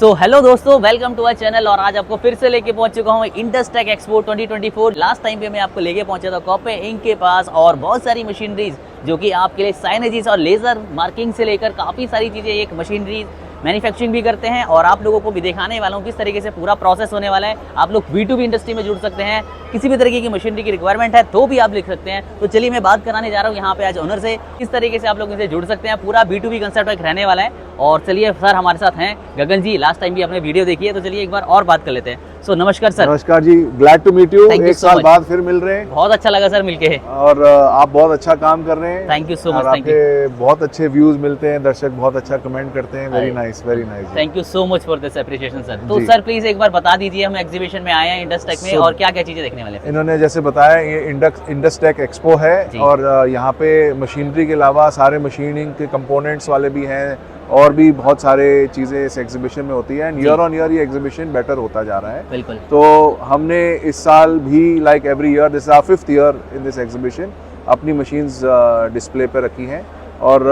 तो हेलो दोस्तों, welcome to our channel. और आज आपको फिर से लेके पहुंच चुका हूं इंडस्टेक एक्सपो 2024। लास्ट टाइम पे मैं आपको लेके पहुंचा था कॉपे इंक के पास और बहुत सारी मशीनरीज जो कि आपके लिए साइनेजिस और लेजर मार्किंग से लेकर काफ़ी सारी चीज़ें एक मशीनरीज मैन्युफैक्चरिंग भी करते हैं और आप लोगों को भी दिखाने वाला हूँ किस तरीके से पूरा प्रोसेस होने वाला है। आप लोग B2B इंडस्ट्री में जुड़ सकते हैं, किसी भी तरीके की मशीनरी की रिक्वायरमेंट है तो भी आप लिख सकते हैं। तो चलिए मैं बात कराने जा रहा हूँ यहाँ पे आज ओनर से, किस तरीके से आप लोग इनसे जुड़ सकते हैं। पूरा B2B कंसेप्ट एक रहने वाला है। और चलिए सर हमारे साथ हैं गगन जी, लास्ट टाइम भी आपने वीडियो देखी है तो चलिए एक बार और बात कर लेते हैं। सो नमस्कार सर। नमस्कार जी, ग्लैड टू मीट यू। एक साल बाद फिर मिल रहे हैं। बहुत अच्छा लगा सर मिलके। और आप बहुत अच्छा काम कर रहे हैं। Thank you so much. Thank you. बहुत अच्छे व्यूज मिलते हैं, दर्शक बहुत अच्छा कमेंट करते हैं। Very nice, very nice. Thank you so much for this appreciation sir. तो सर प्लीज एक बार बता दीजिए, हम एग्जीबिशन में आए हैं इंडस्टेक में और क्या क्या चीजें देखने वाले हैं। इन्होंने जैसे बताया ये इंडस्टेक एक्सपो है और यहाँ पे मशीनरी के अलावा सारे मशीनिंग के कंपोनेंट्स वाले भी हैं और भी बहुत सारे चीज़ें इस एग्जीबिशन में होती है। एंड ईयर ऑन ईयर ये एग्जीबिशन बेटर होता जा रहा है। बिल्कुल। तो हमने इस साल भी like every year, this our 5th year in this exhibition, अपनी मशीन्स डिस्प्ले पे रखी हैं और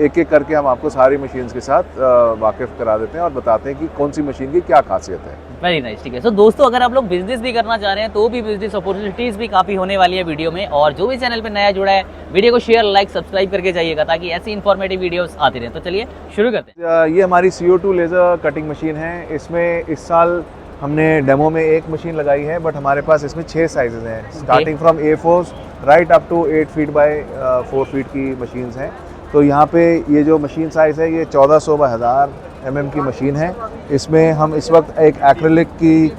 एक एक करके हम आपको सारी मशीन्स के साथ वाकिफ करा देते हैं और बताते हैं कि कौन सी मशीन की क्या खासियत है। वेरी नाइस, ठीक है। सो दोस्तों, अगर आप लोग बिजनेस भी करना चाह रहे हैं तो भी बिजनेस अपॉर्चुनिटीज भी काफी होने वाली है वीडियो में। और जो भी चैनल पे नया जुड़ा है, वीडियो को शेयर, लाइक, सब्सक्राइब करके जाइएगा ताकि ऐसी इन्फॉर्मेटिव वीडियोस आती रहे। तो चलिए शुरू करते हैं। ये हमारी CO2 लेजर कटिंग मशीन है। इसमें इस साल हमने डेमो में एक मशीन लगाई है, बट हमारे पास इसमें 6 साइजेस हैं, starting from A4 right up to 8 feet by 4 feet की मशीन्स हैं। तो यहाँ पे ये जो मशीन साइज़ है ये 1400 बाय 1000 mm की मशीन है। इसमें हम इस वक्त एक एक्रेलिक की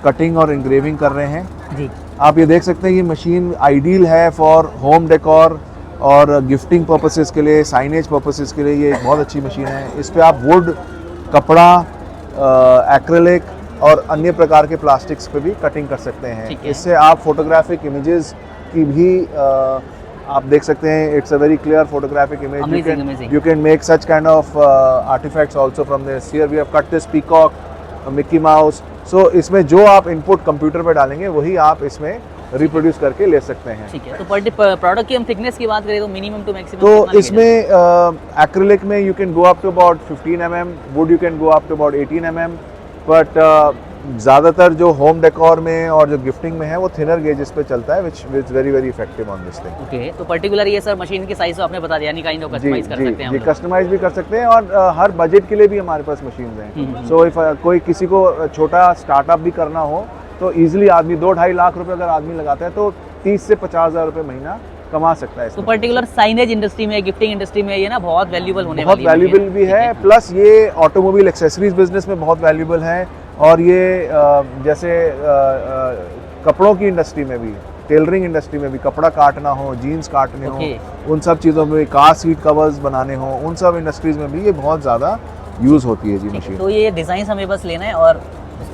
कटिंग और इंग्रेविंग कर रहे हैं जी। आप ये देख सकते हैं ये मशीन आइडियल है फॉर होम डेकोर और गिफ्टिंग पर्पसेस के लिए, साइनेज पर्पसेस के लिए ये एक बहुत अच्छी मशीन है। इस पर आप वुड, कपड़ा, एक्रेलिक और अन्य प्रकार के प्लास्टिक्स पे भी कटिंग कर सकते हैं। इससे आप फोटोग्राफिक इमेजेस की भी आप देख सकते हैं। It's a very clear photographic image. You can make such kind of artefacts also from this. Here we have cut this peacock, Mickey Mouse. So इसमें जो आप इनपुट कंप्यूटर पे डालेंगे वही आप इसमें रिप्रोड्यूस करके ले सकते हैं। ठीक है। तो प्रोडक्ट की हम थिकनेस की बात करें तो मिनिमम टू मैक्सिमम तो इसमें एक्रिलिक में you can go up to about 15 mm, wood you can go up to about 18 mm, but ज़्यादातर जो होम डेकोर में और जो गिफ्टिंग में है वो थिनर गेजेस पे चलता है, which very very effective on this thing. Okay. तो पर्टिकुलर ये सर मशीन की साइज तो आपने बता दिया, यानी काइंड ऑफ कस्टमाइज कर सकते हैं हम लोग। कस्टमाइज भी कर सकते हैं और हर बजट के लिए भी हमारे पास मशीन्स हैं। सो इफ कोई किसी को छोटा स्टार्टअप भी करना हो तो ईजिली आदमी 2-2.5 लाख रुपए अगर आदमी लगाता है तो 30 से 50,000 रुपए महीना कमा सकता है। तो पर्टिकुलर साइनेज इंडस्ट्री में, गिफ्टिंग इंडस्ट्री में ये ना बहुत वैल्यूएबल होने वाली है। बहुत वैल्यूएबल भी है, प्लस ये ऑटोमोबाइल एक्सेसरीज बिजनेस में बहुत वैल्यूएबल है। और ये जैसे कपड़ों की इंडस्ट्री में भी, टेलरिंग इंडस्ट्री में भी, कपड़ा काटना हो, जीन्स काटने हो, उन सब चीज़ों में, कार सीट कवर्स बनाने हो, उन सब इंडस्ट्रीज में भी ये बहुत ज़्यादा यूज़ होती है जी मशीन। तो ये डिज़ाइन हमें बस लेना है और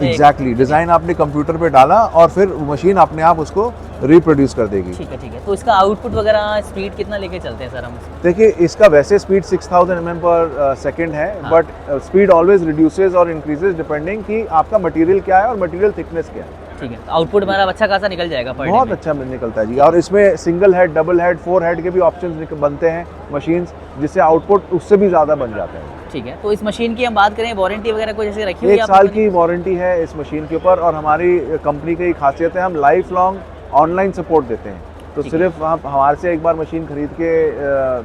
एग्जैक्टली डिज़ाइन आपने कंप्यूटर पे डाला और फिर मशीन अपने आप उसको रिप्रोड्यूस कर देगी। ठीक है, ठीक है। तो इसका आउटपुट वगैरह स्पीड कितना लेके चलते हैं सर हम? देखिए इसका वैसे स्पीड 6000 mm पर सेकेंड है, बट स्पीड ऑलवेज रिड्यूसेस और इंक्रीजेस डिपेंडिंग कि आपका मटेरियल क्या है और मटेरियल थिकनेस क्या है। ठीक है। आउटपुट हमारा अच्छा खासा निकल जाएगा, बहुत अच्छा निकलता है जी। और इसमें single head, double head, 4 head के भी ऑप्शंस बनते हैं मशीन्स, जिससे आउटपुट उससे भी ज़्यादा बन जाते हैं। ठीक है। तो इस मशीन की हम बात करें, वारंटी वगैरह कोई जैसे रखी हुई है? 1 साल की वारंटी है इस मशीन के ऊपर और हमारी कंपनी की खासियत है हम लाइफ लॉन्ग ऑनलाइन सपोर्ट देते हैं। तो सिर्फ आप हमारे से एक बार मशीन खरीद के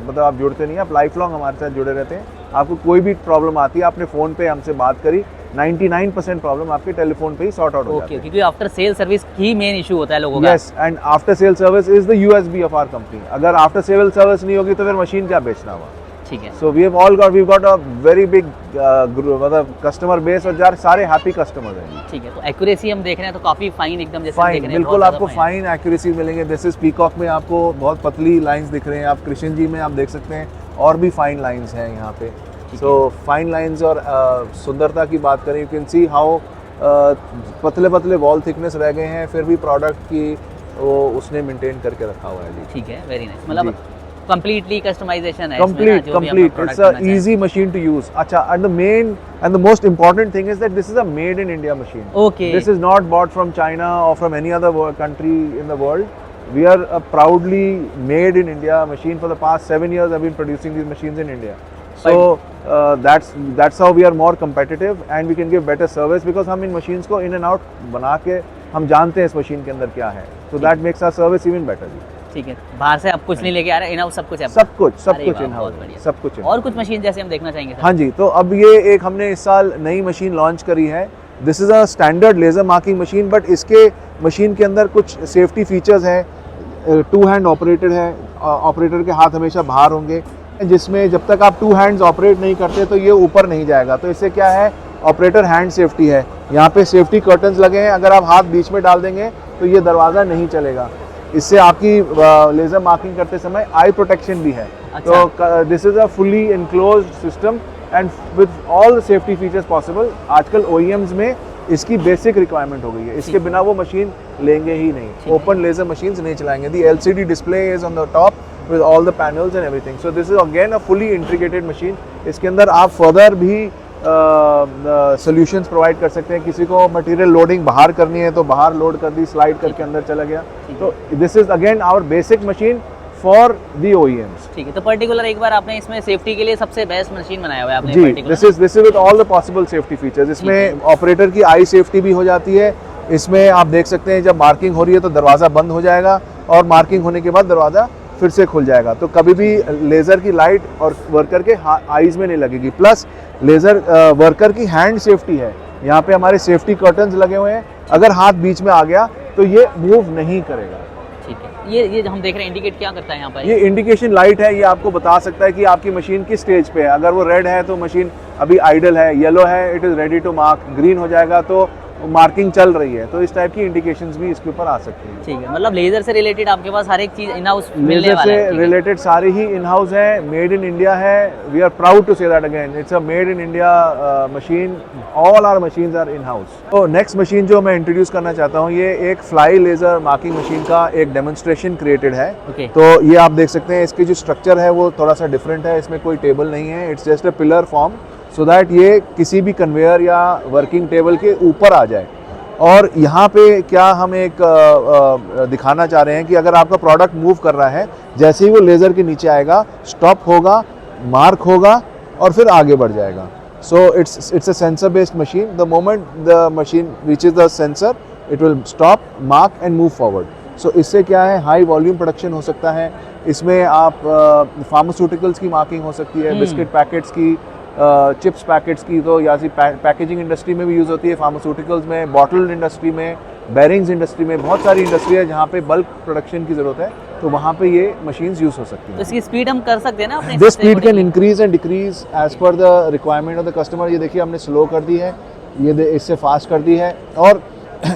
मतलब आप जुड़ते नहीं, आप लाइफ लॉन्ग हमारे साथ जुड़े रहते हैं। आपको कोई भी प्रॉब्लम आती है, आपने फ़ोन पे हमसे बात करी, 99% प्रॉब्लम आपके टेलीफोन पे ही सॉर्ट आउट हो जाती है। क्योंकि आफ्टर सेल सर्विस ही मेन इशू होता है लोगों का। Yes, and after sale service is the USP of our company. अगर आफ्टर सेल सर्विस नहीं होगी तो फिर मशीन क्या बेचना हुआ। ठीक है। So we got a very big मतलब कस्टमर बेस और सारे हैप्पी कस्टमर्स हैं। ठीक है। तो एक्यूरेसी हम देख रहे हैं तो काफी फाइन एकदम जैसे फाइन, बिल्कुल आपको फाइन एक्यूरेसी मिलेंगे। दिस इज पीकॉक में आपको बहुत पतली लाइंस दिख रहे हैं, आप कृष्ण जी में आप देख सकते हैं और भी फाइन लाइंस हैं यहाँ पे। सो फाइन लाइंस और सुंदरता की बात करें, यू कैन सी हाउ पतले पतले वॉल थिकनेस रह गए हैं, फिर भी प्रोडक्ट की वो उसने मेंटेन करके रखा हुआ है जी। ठीक है, वेरी नाइस। मतलब completely customization है complete it's a easy machine to use। अच्छा, and the most important thing is that this is a made in India machine. Okay, this is not bought from China or from any other country in the world. We are a proudly made in India machine. For the past 7 years I've been producing these machines in India. So that's how we are more competitive and we can give better service because हम इन machines को in and out बना के हम जानते हैं इस machine के अंदर क्या है, so that makes our service even better. ठीक है, बाहर से आप कुछ नहीं लेके आ रहे, इन हाउस सब कुछ है? सब कुछ अरे इन वाह, हाउस, बहुत बढ़िया। सब कुछ। और कुछ मशीन जैसे हम देखना चाहेंगे सर? हाँ जी, तो अब ये एक हमने इस साल नई मशीन लॉन्च करी है। This is a standard laser marking machine, but इसके मशीन के अंदर कुछ सेफ्टी फीचर्स हैं। 2 हैंड ऑपरेटेड है, ऑपरेटर के हाथ हमेशा बाहर होंगे, जिसमें जब तक आप 2 हैंड्स ऑपरेट नहीं करते तो ये ऊपर नहीं जाएगा। तो इससे क्या है, ऑपरेटर हैंड सेफ्टी है। यहाँ पे सेफ्टी कर्टन्स लगे हैं, अगर आप हाथ बीच में डाल देंगे तो ये दरवाज़ा नहीं चलेगा। इससे आपकी लेज़र मार्किंग करते समय आई प्रोटेक्शन भी है। अच्छा। तो this is a fully enclosed system and with all the safety features possible. आजकल OEMs में इसकी बेसिक रिक्वायरमेंट हो गई है, इसके बिना वो मशीन लेंगे ही नहीं। ओपन लेज़र मशीन्स नहीं चलाएंगे। दी LCD display is on the top with all the panels and everything. So this is again a fully integrated machine. इसके अंदर आप फर्दर भी सॉल्यूशंस प्रोवाइड कर सकते हैं। किसी को मटेरियल लोडिंग बाहर करनी है तो बाहर लोड कर दी, स्लाइड करके अंदर चला गया। तो this is again our basic machine for the OEMs. ठीक है, तो पर्टिकुलर एक बार आपने इसमें सेफ्टी के लिए सबसे बेस्ट मशीन बनाया हुआ है आपने? जी, this is with all the possible safety features. इसमें ऑपरेटर की आई सेफ्टी भी हो जाती है। इसमें आप देख सकते हैं जब मार्किंग हो रही है तो दरवाज़ा बंद हो जाएगा और मार्किंग होने के बाद दरवाज़ा फिर से खुल जाएगा। तो कभी भी लेज़र की लाइट और वर्कर के आईज में नहीं लगेगी। प्लस लेज़र वर्कर की हैंड सेफ्टी है। यहाँ पे हमारे सेफ्टी कर्टन्स लगे हुए हैं, अगर हाथ बीच में आ गया तो ये मूव नहीं करेगा। ठीक है, ये हम देख रहे हैं इंडिकेट क्या करता है यहाँ पर? ये इंडिकेशन लाइट है, ये आपको बता सकता है कि आपकी मशीन किस स्टेज पे है। अगर वो रेड है तो मशीन अभी आइडल है, येलो है it is ready to mark, green हो जाएगा तो मार्किंग चल रही है। तो इस टाइप की इंडिकेशंस भी इसके ऊपर आ सकती हैं। ठीक है, मतलब लेजर से रिलेटेड आपके पास हर एक चीज इन हाउस मिलने लेजर वाला है? से रिलेटेड सारी ही इन हाउस है, मेड इन इंडिया है। We are proud to say that again, it's a made in India machine. All our machines are in house. तो नेक्स्ट मशीन जो मैं इंट्रोड्यूस करना चाहता हूँ, ये एक फ्लाई लेजर मार्किंग मशीन का एक डेमोन्स्ट्रेशन क्रिएटेड है। तो ये आप देख सकते हैं, इसकी जो स्ट्रक्चर है वो थोड़ा सा डिफरेंट है। इसमें कोई टेबल नहीं है, it's just a pillar form, so that ये किसी भी कन्वेयर या वर्किंग टेबल के ऊपर आ जाए। और यहाँ पे क्या हम एक दिखाना चाह रहे हैं कि अगर आपका प्रोडक्ट मूव कर रहा है, जैसे ही वो लेज़र के नीचे आएगा, स्टॉप होगा, मार्क होगा और फिर आगे बढ़ जाएगा। So it's a sensor based machine. The moment the machine reaches the sensor, it will stop, mark and move forward. So इससे क्या है, हाई वॉल्यूम प्रोडक्शन हो सकता है। इसमें आप फार्मास्यूटिकल्स की मार्किंग हो सकती है, बिस्किट पैकेट्स की, चिप्स पैकेट्स की, तो या पैकेजिंग इंडस्ट्री में भी यूज़ होती है, फार्मास्यूटिकल्स में, बॉटल इंडस्ट्री में, बेरिंग्स इंडस्ट्री में, बहुत सारी इंडस्ट्री है जहाँ पे बल्क प्रोडक्शन की ज़रूरत है, तो वहाँ पे ये मशीन्स यूज़ हो सकती हैं। तो इसकी स्पीड हम कर सकते हैं ना? This speed can increase and decrease as per the requirement of the customer. ये देखिए हमने स्लो कर दी है, ये इससे फास्ट कर दी है और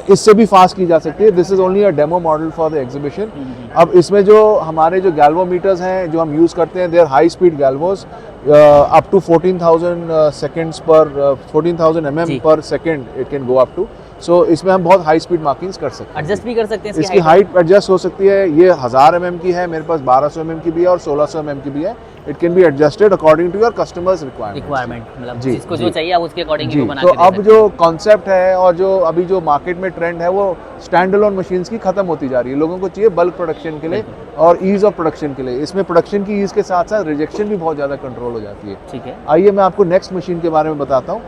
इससे भी फास्ट की जा सकती है। This is only a demo model for the exhibition. अब इसमें जो हमारे जो गैल्वोमीटर्स हैं जो हम यूज़ करते हैं, they are high speed galvos up to 14,000 seconds per 14,000 mm per second it can go up to. So इसमें हम बहुत हाई स्पीड मार्किंग्स कर सकते हैं। एडजस्ट भी कर सकते हैं इसकी हाइट एडजस्ट हो सकती है। ये 1000 mm की है, मेरे पास 1200 mm की भी है और 1600 mm की भी है। It can be adjusted according to your customers requirement, मतलब जी, जिसको जी, जो चाहिए आप उसके अकॉर्डिंग जी। बना तो के दे अब सकते जो कॉन्सेप्ट है और जो अभी जो मार्केट में ट्रेंड है, वो स्टैंड अलोन मशीन्स की खत्म होती जा रही है। लोगों को चाहिए बल्क प्रोडक्शन के लिए और ईज ऑफ प्रोडक्शन के लिए। इसमें प्रोडक्शन की ईज के साथ साथ रिजेक्शन भी बहुत ज़्यादा कंट्रोल हो जाती है। ठीक है, आइए मैं आपको नेक्स्ट मशीन के बारे में बताता हूँ।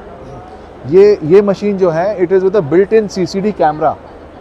ये मशीन जो है, it is with a built in CCD camera.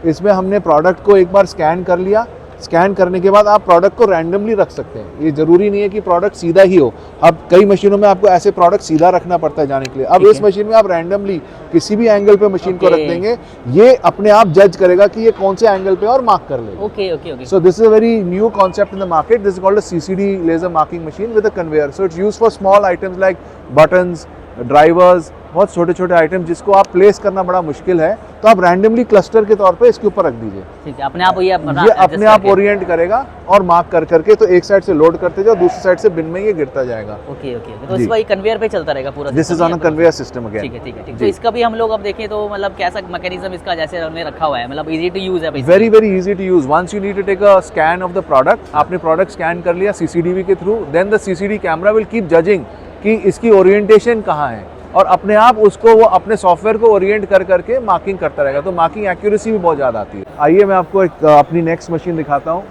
इसमें हमने प्रोडक्ट को एक बार स्कैन कर लिया। स्कैन करने के बाद आप प्रोडक्ट को रैंडमली रख सकते हैं। ये ज़रूरी नहीं है कि प्रोडक्ट सीधा ही हो। अब कई मशीनों में आपको ऐसे प्रोडक्ट सीधा रखना पड़ता है जाने के लिए। अब इस मशीन में आप रैंडमली किसी भी एंगल पे मशीन को रख देंगे, ये अपने आप जज करेगा कि ये कौन से एंगल पे और मार्क कर लेगा। Okay okay okay. So this is a very new concept in the market. This is called a CCD laser marking machine with a conveyor. So it's used for small items like buttons, drivers, बहुत छोटे छोटे item जिसको आप place करना बड़ा मुश्किल है, तो आप रैंडमली क्लस्टर के तौर पे इसके ऊपर रख दीजिए। ठीक है, अपने आप ये अपने आप ओरिएंट करेगा और मार्क कर करके, तो एक साइड से लोड करते जाओ, दूसरी साइड से बिन में ये गिरता जाएगा। ओके ओके, तो इसका ये कन्वेयर पे चलता रहेगा पूरा? This is on a conveyor system again. ठीक है ठीक है ठीक। तो इसका भी हम लोग अब देखें तो मतलब कैसा मैकेनिज्म इसका जैसे हमने रखा हुआ है, मतलब इजी टू यूज है? Very very easy to use. Once you need to take a scan of the product, आपने प्रोडक्ट स्कैन कर लिया CCTV के through, then the CCD camera will keep judging कि इसकी ओरिएंटेशन कहाँ है, और अपने आप उसको वो अपने सॉफ्टवेयर को ओरिएंट कर करके मार्किंग करता रहेगा। तो मार्किंग एक्यूरेसी भी बहुत ज़्यादा आती है। आइए मैं आपको एक अपनी नेक्स्ट मशीन दिखाता हूँ।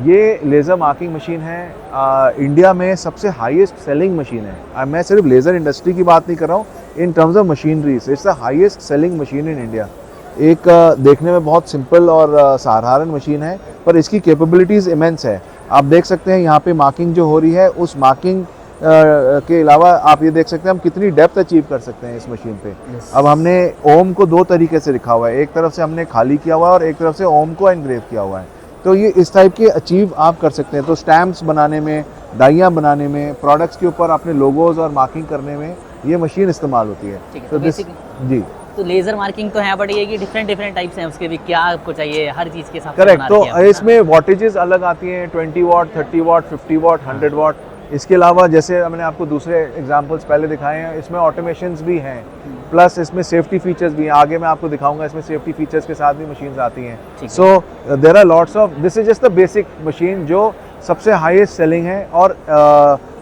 ये लेज़र मार्किंग मशीन है, इंडिया में सबसे हाईएस्ट सेलिंग मशीन है। मैं सिर्फ लेज़र इंडस्ट्री की बात नहीं कर रहा हूँ, in terms of machineries it's the highest selling machine in India. एक देखने में बहुत सिंपल और साधारण मशीन है, पर इसकी कैपेबिलिटीज़ इमेंस है। आप देख सकते हैं यहाँ पे मार्किंग जो हो रही है, उस मार्किंग के अलावा आप ये देख सकते हैं हम कितनी डेप्थ अचीव कर सकते हैं इस मशीन पे। अब हमने ओम को दो तरीके से लिखा हुआ है, एक तरफ से हमने खाली किया हुआ है और एक तरफ से ओम को एनग्रेव किया हुआ है। तो ये इस टाइप के अचीव आप कर सकते हैं। तो स्टैम्प्स बनाने में, डाइयाँ बनाने में, प्रोडक्ट्स के ऊपर अपने लोगोज और मार्किंग करने में ये मशीन इस्तेमाल होती है। तो जी, तो लेजर मार्किंग तो है, बट ये कि डिफरेंट टाइप्स हैं उसके भी, क्या आपको चाहिए हर चीज़ के हिसाब से करेक्ट। बना तो रखी है इसमें वॉटेजेस अलग आती हैं, 20 वाट, 30 वाट, 50 वाट, 100 वाट। इसके अलावा जैसे मैंने आपको दूसरे एग्जांपल्स पहले दिखाए हैं, इसमें ऑटोमेशंस भी हैं, प्लस इसमें सेफ्टी फीचर्स भी हैं। आगे मैं आपको दिखाऊंगा, इसमें सेफ्टी फीचर्स के साथ भी मशीन्स आती हैं। So there are lots of, this is just the basic machine जो सबसे हाईएस्ट सेलिंग है। और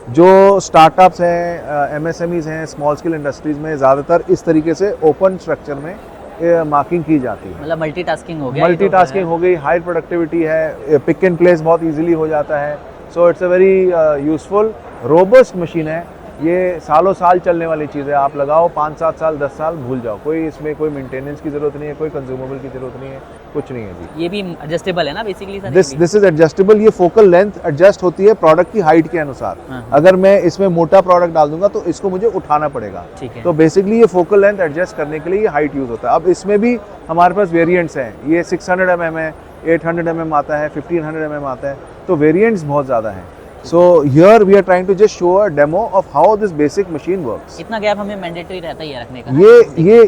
जो स्टार्टअप्स हैं, एमएसएमईज हैं, स्मॉल स्केल इंडस्ट्रीज में ज़्यादातर इस तरीके से ओपन स्ट्रक्चर में मार्किंग की जाती है। मतलब मल्टीटास्किंग हो गया, मल्टीटास्किंग हो गई, हाई प्रोडक्टिविटी है, पिक एंड प्लेस बहुत इजीली हो जाता है। सो it's a very useful robust machine है। ये सालों साल चलने वाली चीज़ है। आप लगाओ 5-7 साल, 10 साल, भूल जाओ। कोई इसमें कोई मेंटेनेंस की ज़रूरत नहीं है, कोई कंज्यूमेबल की ज़रूरत नहीं है, कुछ नहीं है जी। ये भी एडजस्टेबल है ना basically sir? This is adjustable. ये फोकल लेंथ एडजस्ट होती है प्रोडक्ट की हाइट के अनुसार। अगर मैं इसमें मोटा प्रोडक्ट डाल दूंगा तो इसको मुझे उठाना पड़ेगा। तो बेसिकली ये फोकल लेंथ एडजस्ट करने के लिए ये हाइट यूज होता है। अब इसमें भी हमारे पास वेरिएंट्स हैं। ये 600 mm है, 800 mm आता है, 1500 mm आता है, तो वेरिएंट्स बहुत ज़्यादा हैं। So here we are trying to just show a demo of how this basic machine works. इतना गैप हमें मैंडेटरी रहता ही है रखने का?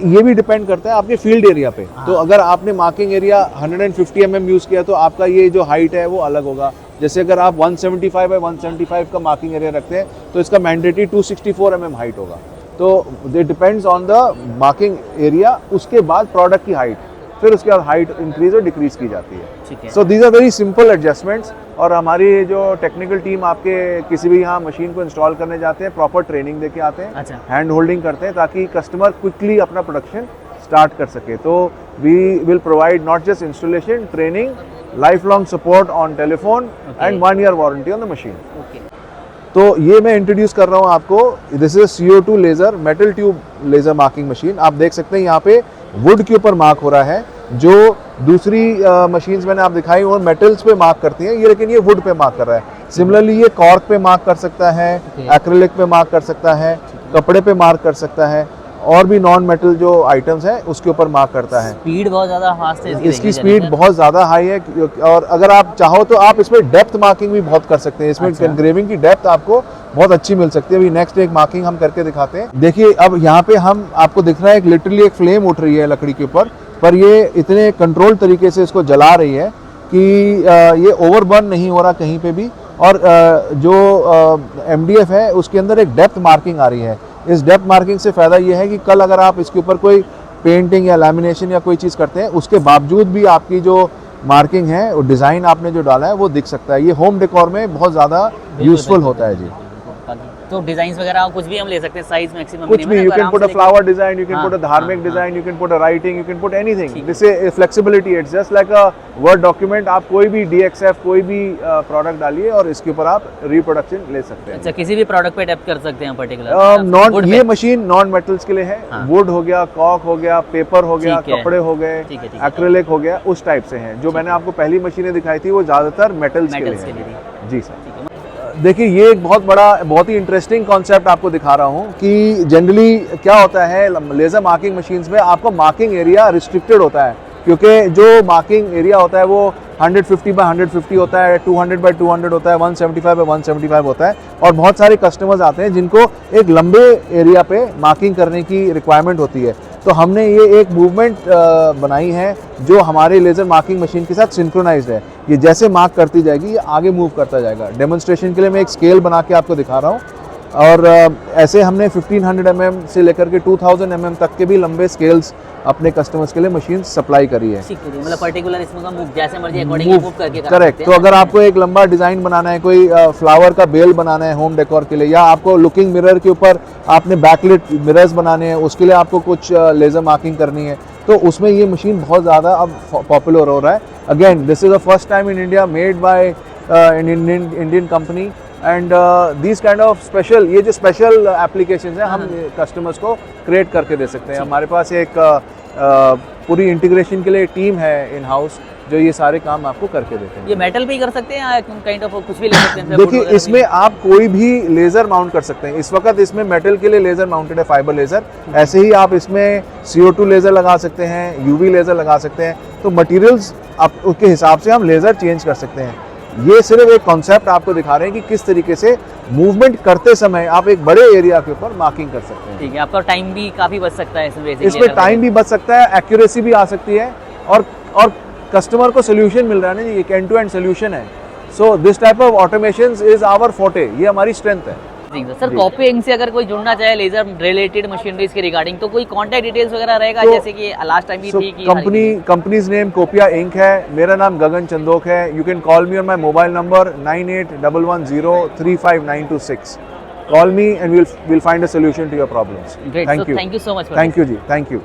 ये भी डिपेंड करता है आपके फील्ड एरिया पे। तो अगर आपने मार्किंग एरिया 150 mm यूज किया तो आपका ये जो हाइट है वो अलग होगा। जैसे अगर आप 175 by 175 का मार्किंग एरिया रखते हैं तो इसका मैंडेटरी 264 mm हाइट होगा। तो it depends on the marking area, उसके बाद प्रोडक्ट की हाइट, फिर उसके बाद हाइट इंक्रीज और डिक्रीज की जाती है। So these are very simple adjustments. और हमारी जो टेक्निकल टीम आपके किसी भी यहाँ मशीन को इंस्टॉल करने जाते हैं, प्रॉपर ट्रेनिंग देके आते हैं। अच्छा। हैंड होल्डिंग करते हैं ताकि कस्टमर क्विकली अपना प्रोडक्शन स्टार्ट कर सके। तो we will provide not just installation, training, life long support on telephone and 1 year warranty on the machine. तो ये मैं इंट्रोड्यूस कर रहा हूँ आपको। This is CO2 laser metal tube laser marking machine. आप देख सकते हैं यहाँ पे वुड के ऊपर मार्क हो रहा है। जो दूसरी मशीन्स मैंने आप दिखाई वो मेटल्स पे मार्क करती हैं, ये लेकिन ये वुड पे मार्क कर रहा है। सिमिलरली ये कॉर्क पे मार्क कर सकता है, एक्रिलिक पे मार्क कर सकता है, कपड़े पे मार्क कर सकता है, और भी नॉन मेटल जो आइटम्स हैं उसके ऊपर मार्क करता है। स्पीड बहुत ज़्यादा फास्ट है इसकी स्पीड बहुत ज़्यादा हाई है। और अगर आप चाहो तो आप इसमें डेप्थ मार्किंग भी बहुत कर सकते हैं। इसमें एनग्रेविंग की डेप्थ आपको बहुत अच्छी मिल सकती है। अभी नेक्स्ट एक मार्किंग हम करके दिखाते हैं। देखिए अब यहाँ पे हम आपको दिख रहा है लिटरली एक फ्लेम उठ रही है लकड़ी के ऊपर, पर ये इतने कंट्रोल तरीके से इसको जला रही है कि ये ओवरबर्न नहीं हो रहा कहीं पे भी। और जो MDF है उसके अंदर एक डेप्थ मार्किंग आ रही है। इस डेप्थ मार्किंग से फ़ायदा ये है कि कल अगर आप इसके ऊपर कोई पेंटिंग या लैमिनेशन या कोई चीज़ करते हैं, उसके बावजूद भी आपकी जो मार्किंग है, वो डिज़ाइन आपने जो डाला है वो दिख सकता है। ये होम डेकोर में बहुत ज़्यादा यूजफुल होता है जी। तो डिजाइन्स वगैरह कुछ भी हम ले सकते हैं, साइज मैक्सिमम कुछ भी। You can put a flower design, you can put a धार्मिक design, you can put a writing, you can put anything. This is flexibility, it's just like a word document. आप कोई भी DXF कोई भी product डालिए और इसके ऊपर आप रिप्रोडक्शन ले सकते हैं। अच्छा, किसी भी प्रोडक्ट पे टैप कर सकते हैं पर्टिकुलर? नॉन, ये मशीन नॉन मेटल्स के लिए है। वुड हो गया, कॉक हो गया, पेपर हो गया, कपड़े हो गए, एक्रिलिक हो गया, उस टाइप से हैं। जो मैंने आपको पहली मशीनें दिखाई थी वो ज्यादातर मेटल्स के लिए है। जी सर। देखिए ये एक बहुत ही इंटरेस्टिंग कॉन्सेप्ट आपको दिखा रहा हूँ कि जनरली क्या होता है लेज़र मार्किंग मशीन्स में, आपको मार्किंग एरिया रिस्ट्रिक्टेड होता है, क्योंकि जो मार्किंग एरिया होता है वो 150 by 150 होता है, 200 by 200 होता है, 175 by 175 होता है। और बहुत सारे कस्टमर्स आते हैं जिनको एक लंबे एरिया पे मार्किंग करने की रिक्वायरमेंट होती है। तो हमने ये एक मूवमेंट बनाई है जो हमारे लेज़र मार्किंग मशीन के साथ सिंक्रोनाइज्ड है। ये जैसे मार्क करती जाएगी ये आगे मूव करता जाएगा। डेमोन्स्ट्रेशन के लिए मैं एक स्केल बना के आपको दिखा रहा हूँ। और ऐसे हमने 1500 mm से लेकर के 2000 mm तक के भी लंबे स्केल्स अपने कस्टमर्स के लिए मशीन सप्लाई करी है। मतलब पर्टिकुलर इसमें का मूव जैसे मर्जी अकॉर्डिंगली मूव करके करेक्ट। तो अगर आपको एक लंबा डिजाइन बनाना है, कोई फ्लावर का बेल बनाना है होम डेकोर के लिए, या आपको लुकिंग मिरर के ऊपर आपने बैकलिट मिरर्स बनाने हैं, उसके लिए आपको कुछ लेजर मार्किंग करनी है, तो उसमें ये मशीन बहुत ज़्यादा अब पॉपुलर हो रहा है। Again this is the first time in India made by Indian company and these kind of special, ये जो स्पेशल एप्लीकेशंस हैं हम कस्टमर्स को क्रिएट करके दे सकते हैं। हमारे पास एक पूरी इंटीग्रेशन के लिए टीम है इन हाउस जो ये सारे काम आपको करके देते हैं। ये मेटल पे ही कर सकते हैं या काइंड ऑफ कुछ भी ले सकते हैं? देखिए इसमें आप कोई भी लेज़र माउंट कर सकते हैं। इस वक्त इसमें मेटल के लिए लेज़र माउंटेड है, फाइबर लेज़र। ऐसे ही आप इसमें CO2 लेज़र लगा सकते हैं, UV लेज़र लगा सकते हैं। तो मटेरियल्स आप उसके हिसाब से हम लेज़र चेंज कर सकते हैं। ये सिर्फ एक कॉन्सेप्ट आपको दिखा रहे हैं कि किस तरीके से मूवमेंट करते समय आप एक बड़े एरिया के ऊपर मार्किंग कर सकते हैं। ठीक है, आपका टाइम भी काफ़ी बच सकता है इसमें टाइम भी बच सकता है, एक्यूरेसी भी आ सकती है और कस्टमर को सोल्यूशन मिल रहा है ना जी, एक एंड टू एंड सोल्यूशन है। So this type of automations is our forte, ये हमारी स्ट्रेंथ है। जी सर, कॉपे इंक से अगर कोई जुड़ना चाहे लेजर रिलेटेड मशीनरीज के रिगार्डिंग तो कोई कांटेक्ट डिटेल्स वगैरह रहेगा? जैसे कि लास्ट टाइम भी थी कि कंपनीज नेम कोपिया इंक है, मेरा नाम गगन चंदोक है। You can call me on my mobile number 9811035926। Call me and we'll find a solution to your problems. Great. Thank you. Thank you so much for Thank you जी, thank you.